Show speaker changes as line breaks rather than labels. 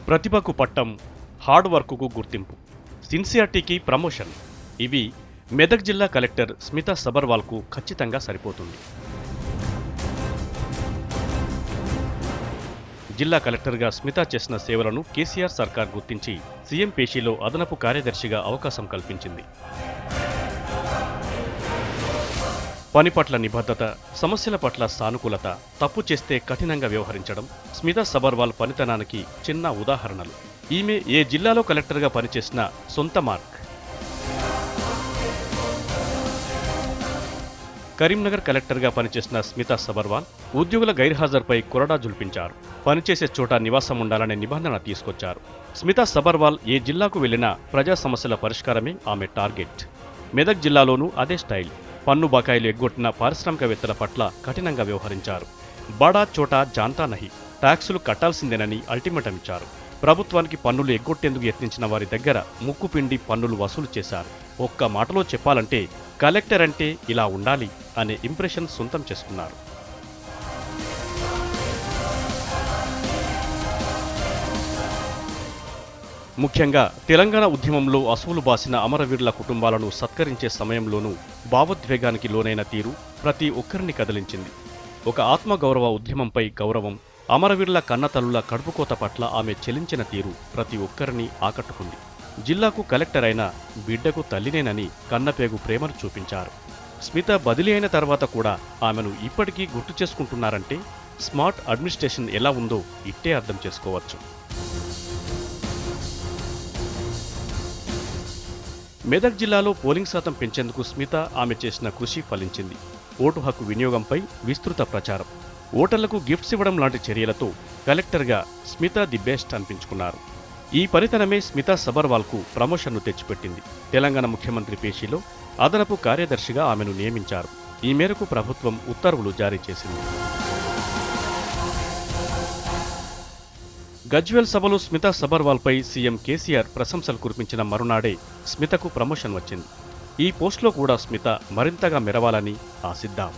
ప్రతిభకు పట్టం, హార్డ్ వర్క్కు గుర్తింపు, సిన్సియారిటీకి ప్రమోషన్. ఇవి మెదక్ జిల్లా కలెక్టర్ స్మితా సబర్వాల్కు ఖచ్చితంగా సరిపోతుంది. జిల్లా కలెక్టర్గా స్మితా చేసిన సేవలను కేసీఆర్ సర్కార్ గుర్తించి సీఎం పేషీలో అదనపు కార్యదర్శిగా అవకాశం కల్పించింది. పని పట్ల నిబద్ధత, సమస్యల పట్ల సానుకూలత, తప్పు చేస్తే కఠినంగా వ్యవహరించడం స్మితా సబర్వాల్ పనితనానికి చిన్న ఉదాహరణలు. ఈమె ఏ జిల్లాలో కలెక్టర్గా పనిచేసినా సొంత మార్క్. కరీంనగర్ కలెక్టర్గా పనిచేసిన స్మితా సబర్వాల్ ఉద్యోగుల గైర్హాజరుపై కొరడా జుల్పించారు. పనిచేసే చోట నివాసం ఉండాలనే నిబంధన తీసుకొచ్చారు. స్మితా సబర్వాల్ ఏ జిల్లాకు వెళ్లినా ప్రజా సమస్యల పరిష్కారమే ఆమె టార్గెట్. మెదక్ జిల్లాలోనూ అదే స్టైల్. పన్ను బకాయిలు ఎగ్గొట్టిన పారిశ్రామికవేత్తల పట్ల కఠినంగా వ్యవహరించారు. బడా చోటా జాంతా నహి, ట్యాక్సులు కట్టాల్సిందేనని అల్టిమేటం ఇచ్చారు. ప్రభుత్వానికి పన్నులు ఎగ్గొట్టేందుకు యత్నించిన వారి దగ్గర ముక్కుపిండి పన్నులు వసూలు చేశారు. ఒక్క మాటలో చెప్పాలంటే కలెక్టర్ అంటే ఇలా ఉండాలి అనే ఇంప్రెషన్ సొంతం చేసుకున్నారు. ముఖ్యంగా తెలంగాణ ఉద్యమంలో అసువులు బాసిన అమరవీరుల కుటుంబాలను సత్కరించే సమయంలోనూ భావోద్వేగానికి లోనైన తీరు ప్రతి ఒక్కరిని కదిలించింది. ఒక ఆత్మగౌరవ ఉద్యమంపై గౌరవం, అమరవీరుల కన్నతల్లుల కడుపుకోత పట్ల ఆమె చెలించిన తీరు ప్రతి ఒక్కరిని ఆకట్టుకుంది. జిల్లాకు కలెక్టర్ అయిన బిడ్డకు తల్లినేనని కన్నపేగు ప్రేమను చూపించారు. స్మిత బదిలీ అయిన తర్వాత కూడా ఆమెను ఇప్పటికీ గుర్తు చేసుకుంటున్నారంటే స్మార్ట్ అడ్మినిస్ట్రేషన్ ఎలా ఉందో ఇట్టే అర్థం చేసుకోవచ్చు. మెదక్ జిల్లాలో పోలింగ్ శాతం పెంచేందుకు స్మిత ఆమె చేసిన కృషి ఫలించింది. ఓటు హక్కు వినియోగంపై విస్తృత ప్రచారం, ఓటర్లకు గిఫ్ట్స్ ఇవ్వడం లాంటి చర్యలతో కలెక్టర్గా స్మిత ది బెస్ట్ అనిపించుకున్నారు. ఈ పనితనమే స్మితా సబర్వాల్కు ప్రమోషన్ను తెచ్చిపెట్టింది. తెలంగాణ ముఖ్యమంత్రి పేషీలో అదనపు కార్యదర్శిగా ఆమెను నియమించారు. ఈ మేరకు ప్రభుత్వం ఉత్తర్వులు జారీ చేసింది. గజ్వేల్ సభలో స్మితా సబర్వాల్పై సీఎం కేసీఆర్ ప్రశంసలు కురిపించిన మరునాడే స్మితకు ప్రమోషన్ వచ్చింది. ఈ పోస్టులో కూడా స్మిత మరింతగా మెరవాలని ఆశిద్దాం.